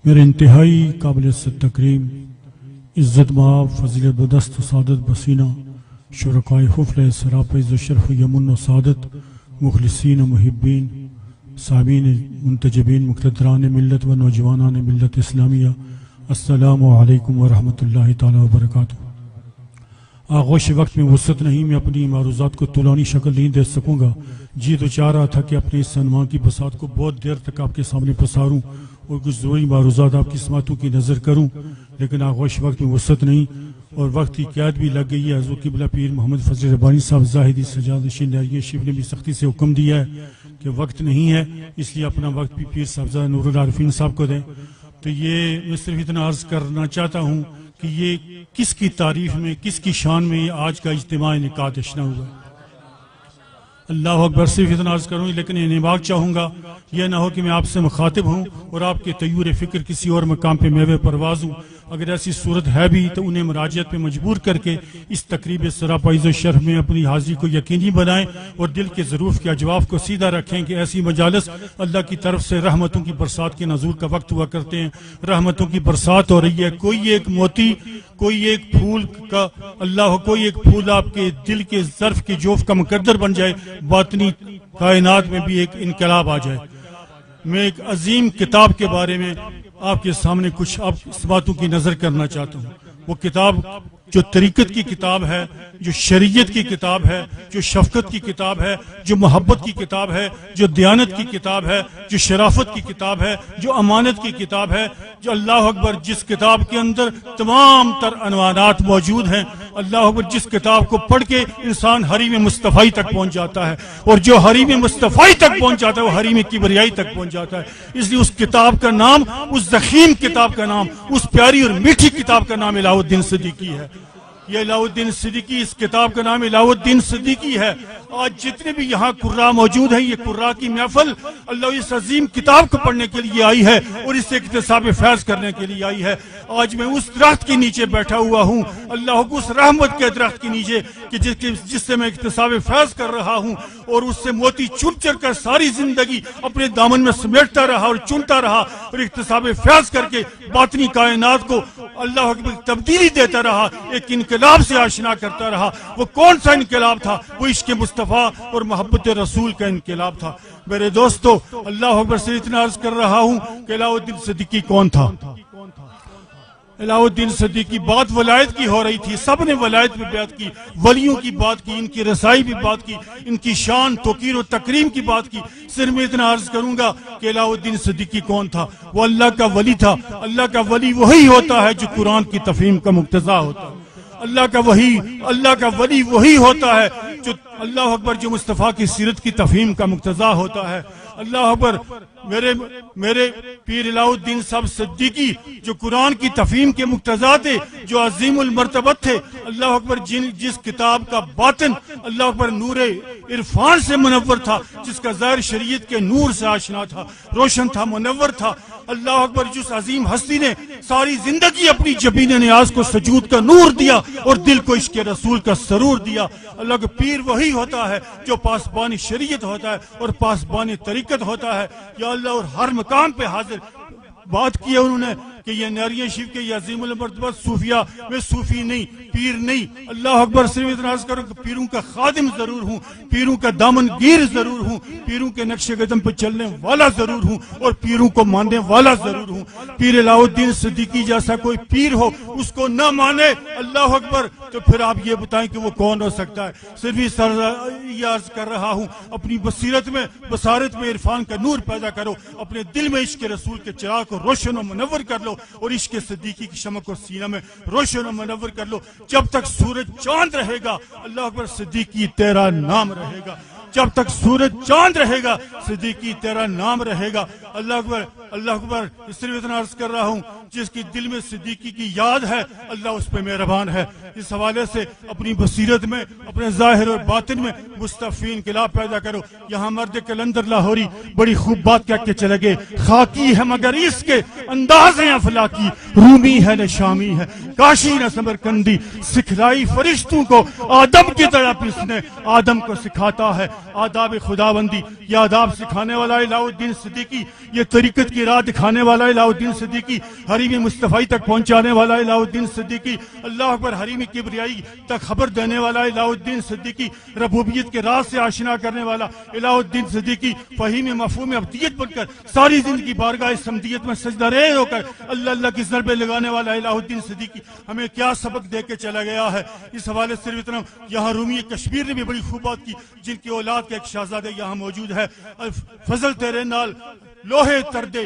میرے انتہائی قابل تکریم عزت مآب فضیلت بدست و سعادت بسینہ شرکائے حفل سراپ عز و شرف یمن و سعادت مخلصین و محبین سامعین منتجبین مقتدران ملت و نوجوانان ملت اسلامیہ، السلام علیکم ورحمۃ اللہ تعالی وبرکاتہ۔ آغوش وقت میں وسعت نہیں، میں اپنی معروضات کو طولانی شکل نہیں دے سکوں گا۔ جی تو چاہ رہا تھا کہ اپنے اس عنوان کی بساط کو بہت دیر تک آپ کے سامنے پساروں اور کچھ ضروری معروضات آپ کی سماعتوں کی نظر کروں، لیکن آغوش وقت میں وسعت نہیں اور وقت کی قید بھی لگ گئی ہے۔ حضور قبلہ پیر محمد فضل ربانی صاحب زاہدی سجاد نشین شیف نے بھی سختی سے حکم دیا ہے کہ وقت نہیں ہے، اس لیے اپنا وقت بھی پیر صاحبزادہ نور العارفین صاحب کو دیں۔ تو یہ میں صرف اتنا عرض کرنا چاہتا ہوں کہ یہ کس کی تعریف میں، کس کی شان میں آج کا اجتماع انعقاد اشنا ہوا ہے۔ اللہ اکبر، صرف اتنا عرض کروں، لیکن انباغ چاہوں گا یہ نہ ہو کہ میں آپ سے مخاطب ہوں اور آپ کے تیور فکر کسی اور مقام پہ میوے پرواز ہوں۔ اگر ایسی صورت ہے بھی تو انہیں مراجعت پہ مجبور کر کے اس تقریب سراپا عز و شرف میں اپنی حاضری کو یقینی بنائیں اور دل کے ظروف کے اجواف کو سیدھا رکھیں کہ ایسی مجالس اللہ کی طرف سے رحمتوں کی برسات کے نزول کا وقت ہوا کرتے ہیں۔ رحمتوں کی برسات ہو رہی ہے، کوئی ایک موتی، کوئی ایک پھول کا اللہ، کوئی ایک پھول آپ کے دل کے ظرف کے جوف کا مقدر بن جائے، باطنی کائنات میں بھی ایک انقلاب آ جائے۔ میں ایک عظیم کتاب کے بارے میں آپ کے سامنے کچھ اس باتوں کی نظر کرنا چاہتا ہوں۔ وہ کتاب جو طریقت کی کتاب ہے، جو شریعت کی کتاب ہے، جو شفقت کی کتاب ہے، جو محبت کی کتاب ہے، جو دیانت کی کتاب ہے، جو شرافت کی کتاب ہے، جو امانت کی کتاب ہے، جو اللہ اکبر جس کتاب کے اندر تمام تر عنوانات موجود ہیں۔ اللہ اکبر، جس کتاب کو پڑھ کے انسان حریم مصطفی تک پہنچ جاتا ہے، اور جو حریم مصطفی تک پہنچ جاتا ہے وہ حریم کبریائی تک پہنچ جاتا ہے۔ اس لیے اس کتاب کا نام، اس ضخیم کتاب کا نام، اس پیاری اور میٹھی کتاب کا نام الہ الدین صدیقی ہے۔ یہ الہ الدین صدیقی، اس کتاب کا نام الہ الدین صدیقی ہے۔ آج جتنے بھی یہاں قراء موجود ہیں، یہ قراء کی محفل اللہ اس عظیم کتاب کو پڑھنے کے لیے آئی ہے اور اس سے اکتساب فیض کرنے کے لیے آئی ہے۔ آج میں اس درخت کے نیچے بیٹھا ہوا ہوں، اللہ کو اس رحمت کے درخت کے نیچے کہ جس سے میں اکتساب فیض کر رہا ہوں، اور اس سے موتی چن چر کر ساری زندگی اپنے دامن میں سمیٹتا رہا اور چنتا رہا اور اکتساب فیض کر کے باطنی کائنات کو اللہ کی تبدیلی دیتا رہا، ایک انقلاب سے آشنا کرتا رہا۔ وہ کون سا انقلاب تھا؟ وہ عشق مصطفیٰ اور محبت رسول کا انقلاب تھا۔ میرے دوستو، اللہ اکبر سے اتنا عرض کر رہا ہوں کہ الہ الدین صدیقی کون تھا؟ الہ الدین صدیقی بات ولایت کی ہو رہی تھی، سب نے ولایت پہ بیعت کی، ولیوں کی بات کی، ان کی رسائی بھی بات کی، ان کی شان توقیر و تکریم کی بات کی۔ صرف میں اتنا عرض کروں گا کہ الہ الدین صدیقی کون تھا؟ وہ اللہ کا ولی تھا۔ اللہ کا ولی وہی ہوتا ہے جو قرآن کی تفہیم کا مقتضا ہوتا ہے۔ اللہ کا ولی وہی ہوتا ہے جو اللہ اکبر جو مصطفیٰ کی سیرت کی تفہیم کا مقتضا ہوتا ہے۔ اللہ اکبر، میرے پیر الہ الدین صاحب صدیقی جو قرآن کی تفہیم کے مقتضا تھے، جو عظیم المرتبت تھے، اللہ اکبر جس کتاب کا باطن اللہ اکبر نور عرفان سے منور تھا، جس کا ظاہر شریعت کے نور سے آشنا تھا، روشن تھا، منور تھا۔ اللہ اکبر، جس عظیم ہستی نے ساری زندگی اپنی جبین نیاز کو سجود کا نور دیا اور دل کو عشق رسول کا سرور دیا۔ اللہ کا پیر وہی ہوتا ہے جو پاسبان شریعت ہوتا ہے اور پاسبان طریقت ہوتا ہے۔ یا اللہ، اور ہر مقام پہ حاضر بات کی ہے انہوں نے کہ یہ ناریہ شیف کے یہ عظیم المرتبت صوفیہ، میں صوفی نہیں، پیر نہیں۔ اللہ اکبر، صرف اتنا عرض کروں کہ پیروں کا خادم ضرور ہوں، پیروں کا دامن گیر ضرور ہوں، پیروں کے نقش قدم پہ چلنے والا ضرور ہوں اور پیروں کو ماننے والا ضرور ہوں۔ پیر الہ الدین صدیقی جیسا کوئی پیر ہو اس کو نہ مانے اللہ اکبر تو پھر آپ یہ بتائیں کہ وہ کون ہو سکتا ہے؟ صرف یہ عرض کر رہا ہوں، اپنی بصیرت میں، بصارت میں عرفان کا نور پیدا کرو، اپنے دل میں عشق رسول کے چراغ کو روشن و منور کر لو اور عشق صدیقی کی شمع کو سینہ میں روشن و منور کر لو۔ جب تک سورج چاند رہے گا اللہ اکبر صدیقی تیرا نام رہے گا۔ جب تک سورج چاند رہے گا صدیقی تیرا نام رہے گا۔ اللہ اکبر، اللہ اکبر، اس لیے اتنا عرض کر رہا ہوں جس کی دل میں صدیقی کی یاد ہے اللہ اس پہ مہربان ہے۔ اس حوالے سے اپنی بصیرت میں، اپنے ظاہر اور باطن میں مصطفی انقلاب پیدا کرو۔ یہاں مرد کلندر لاہوری بڑی خوب بات کہہ کے چلے گئے، خاکی ہے مگر اس کے انداز ہیں افلاکی، رومی ہے نہ شامی ہے کاشی نہ سمرقندی، سکھلائی فرشتوں کو آدم کی طرح اس نے آدم کو سکھاتا ہے آداب خداوندی۔ یہ آداب سکھانے والا الہ الدین صدیقی، یہ طریقت کی راہ دکھانے والا الہ الدین صدیقی، حریم مصطفی تک پہنچانے والا الہ الدین صدیقی، اللہ اکبر حریم کبریائی تک خبر دینے والا الہ الدین صدیقی، ربوبیت کے راز سے آشنا کرنے والا الہ الدین صدیقی، فہیم مفہوم ابدیت بن کر ساری زندگی بارگاہ سمدیت میں سجدہ ریز ہو کر اللہ اللہ کی ضربے لگانے والا الہ الدین صدیقی ہمیں کیا سبق دے کے چلا گیا ہے۔ اس حوالے سے صرف اتنا، یہاں رومی کشمیر نے بھی بڑی خوب بات کی، جن کی اولاد کے ایک شہزادے یہاں موجود ہے۔ فضل تیرے نال لوہے تردے،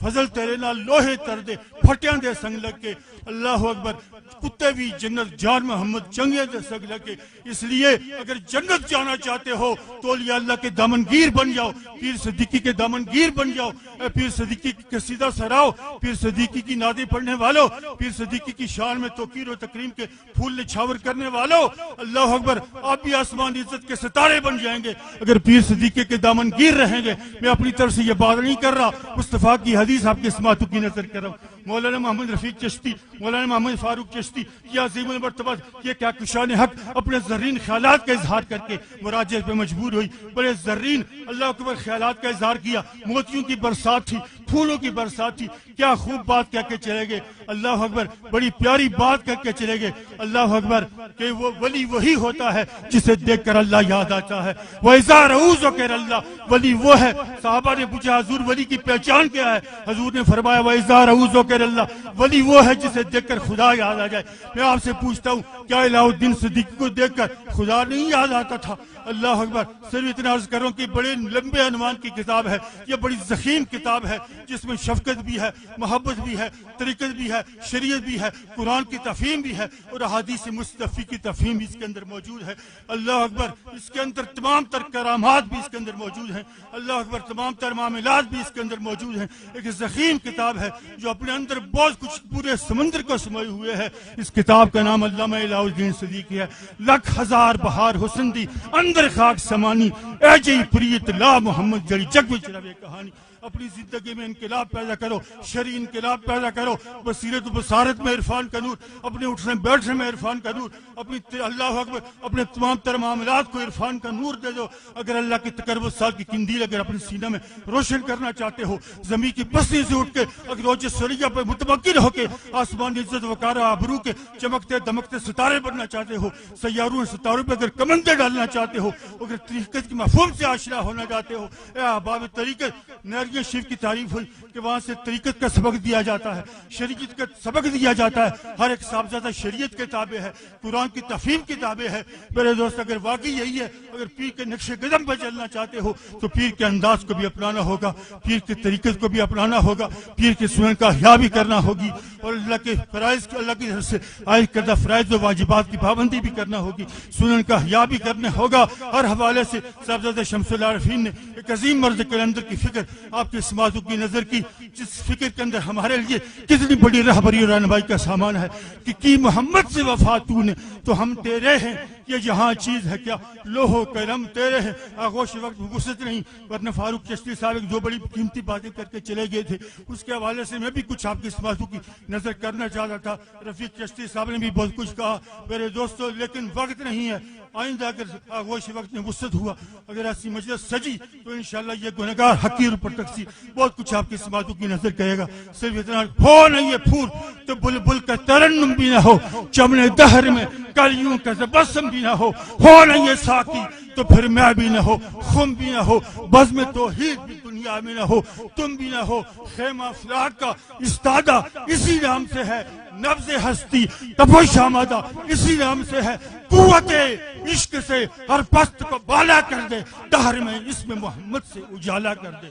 فضل تیرے نال لوہے تردے پھٹیاں دے سنگ لگ کے، اللہ اکبر کتے بھی جنت جان محمد چنگے دے سنگ لگ کے۔ اس لیے اگر جنت جانا چاہتے ہو تو اولیاء اللہ کے دامنگیر بن جاؤ، پیر صدیقی کے دامنگیر بن جاؤ، اے پیر صدیقی کی قصیدہ سراؤ، پیر صدیقی کی نعتیں پڑھنے والوں، پیر صدیقی کی شان میں توقیر و تکریم کے پھول نچھاور کرنے والوں، اللہ اکبر آپ بھی آسمان عزت کے ستارے بن جائیں گے اگر پیر صدیقی کے دامنگیر رہیں گے۔ میں اپنی طرف سے یہ بات نہیں کر رہا، مصطفیٰ کی حدیث آپ کے سماعتوں کی نظر کر رہا ہوں۔ مولانا محمد رفیق چشتی، مولانا محمد فاروق چشتی، یہ عظیم المرتبہ، یہ کیا کشان حق اپنے زرین خیالات کا اظہار کر کے مراجع پہ مجبور ہوئی، بڑے زرین اللہ اکبر خیالات کا اظہار کیا، موتیوں کی برسات تھی، پھولوں کی برسات تھی، کیا خوب بات کہہ کے چلے گئے، اللہ اکبر بڑی پیاری بات کہہ کے چلے گئے، اللہ اکبر کہ وہ ولی وہی ہوتا ہے جسے دیکھ کر اللہ یاد آتا ہے۔ وَإِذَا رَأَوْا ذُكِرَ اللَّهُ، ولی وہ ہے۔ صحابہ نے پوچھا حضور ولی کی پہچان کیا ہے؟ حضور نے فرمایا وَإِذَا رَأَوْا ذُكِرَ اللَّهُ، ولی وہ ہے جسے دیکھ کر خدا یاد آ جائے۔ میں آپ سے پوچھتا ہوں کیا الہ الدین صدیقی کو دیکھ کر خدا نہیں یاد آتا تھا؟ اللہ اکبر صرف اتنا عرض کر رہا ہوں کہ بڑے لمبے عنوان کی کتاب ہے، یہ بڑی ضخیم کتاب ہے جس میں شفقت بھی ہے، محبت بھی ہے، طریقت بھی ہے، شریعت بھی ہے، قرآن کی تفہیم بھی ہے اور احادیث مصطفی کی تفہیم بھی اس کے اندر موجود ہے۔ اللہ اکبر اس کے اندر تمام تر کرامات بھی اس کے اندر موجود ہیں، اللہ اکبر تمام تر معاملات بھی اس کے اندر موجود ہیں۔ ایک ضخیم کتاب ہے جو اپنے اندر بہت کچھ پورے سمندر کو سموئے ہوئے ہے۔ اس کتاب کا نام علامہ الہ الدین صدیقی ہے۔ لکھ ہزار بہار حسن دی اندر خاک سمانی، اے جئی پریت لا محمد جڑی جگ وچ رہے کہانی۔ اپنی زندگی میں انقلاب پیدا کرو، شرعی انقلاب پیدا کرو، بصیرت و بصارت میں عرفان کا نور، اپنے اٹھنے بیٹھنے میں عرفان کا نور، اپنی اللہ اکبر اپنے تمام تر معاملات کو عرفان کا نور دے دو۔ اگر اللہ کی تقرب سال کی قندیل اگر اپنے سینہ میں روشن کرنا چاہتے ہو، زمین کی پستی سے اٹھ کے اگر روج سریہ پہ متمکن ہو کے آسمان عزت وقار آبرو کے چمکتے دمکتے ستارے بننا چاہتے ہو، سیاروں ستاروں پہ اگر کمندے ڈالنا چاہتے ہو، اگر طریقت کی مفہوم سے آشنا ہونا چاہتے ہو، اے احباب طریقت، نیریہ شریف کی تعریف ہوئی کہ وہاں سے طریقت کا سبق دیا جاتا ہے، شریعت کا سبق دیا جاتا ہے، ہر ایک صاحبزادہ شریعت کے تابع ہے، قرآن کی تفہیم کی تابع ہے۔ میرے دوست اگر واقعی یہی ہے، اگر پیر کے نقش قدم پہ چلنا چاہتے ہو تو پیر کے انداز کو بھی اپنانا ہوگا، پیر کی طریقت کو بھی اپنانا ہوگا، پیر کی سنن کا احیا بھی کرنا ہوگی اور اللہ کے فرائض اللہ کی طرف سے عائد کردہ فرائض و واجبات کی پابندی بھی کرنا ہوگی، سنن کا احیا بھی کرنا ہوگا۔ ہر حوالے سے صاحبزادہ شمس العارفین نے ایک عظیم مرد کلندر کی فکر آپ کے سماعتوں کی نظر کی، جس فکر کے اندر ہمارے لیے کتنی بڑی رہبری اور رہنمائی کا سامان ہے کہ کی محمد سے وفا تو نے تو ہم تیرے ہیں، یہ جہاں چیز ہے کیا لوہ کرم تیرے ہیں۔ آغوش وقت وسعت نہیں، ورنہ فاروق چشتی صاحب ایک جو بڑی قیمتی باتیں کر کے چلے گئے تھے، اس کے حوالے سے میں بھی کچھ آپ کی سماعتوں کی نظر کرنا چاہتا تھا۔ رفیق چشتی صاحب نے بھی بہت کچھ کہا میرے دوستوں، لیکن وقت نہیں ہے۔ آئندہ اگر آغوش وقت میں وسعت ہوا، اگر ایسی مجلس سجی تو انشاءاللہ یہ گنہگار حقیر پر تقسی بہت کچھ آپ کی سماعتوں کی نظر کہے گا۔ صرف اتنا ہو نہیں یہ پھول تو بلبل کا ترنم بھی نہ ہو، چمن دہر میں کلیوں کا تبسم بھی نہ ہو نہیں یہ ساقی تو پھر میں بھی نہ ہو، خم بھی نہ ہو، بزم توحید بھی دنیا میں نہ ہو، تم بھی نہ ہو۔ خیمہ افلاک کا استادہ اسی نام سے ہے، نبض ہستی تپش آمادہ اسی نام سے ہے، قوت عشق سے ہر پست کو بالا کر دے، دہر میں اسم محمد سے اجالا کر دے۔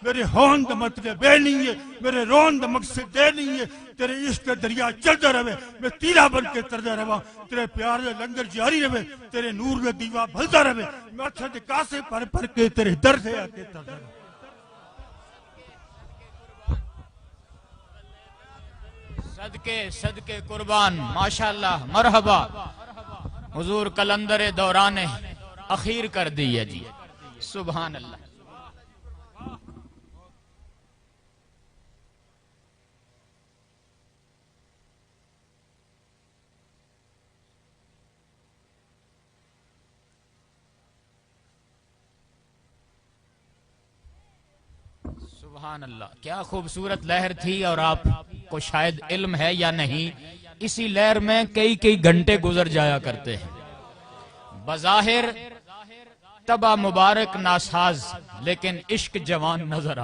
میرے ہون دا مطلب بے نہیں ہے، میرے رون دا مقصد دے نہیں ہے، تیرے عشق کا دریا چلتا رہے، میں تیرا بن کے تردہ رہا، تیرے پیار دا لنگر جاری رہے، تیرے نور دا دیوا بھلتا رہے، میں اچھا دے کاسے پر پر کے تیرے در سے آتے تردہ رہے۔ صدقے قربان، ماشاءاللہ، مرحبا. حضور کلندر دوران اخیر کر دی ہے جی. سبحان اللہ. سبحان اللہ، کیا خوبصورت لہر تھی. اور آپ کو شاید علم ہے یا نہیں، اسی لہر میں کئی گھنٹے گزر جایا کرتے ہیں. بظاہر تبا مبارک ناساز، لیکن عشق جوان نظر آ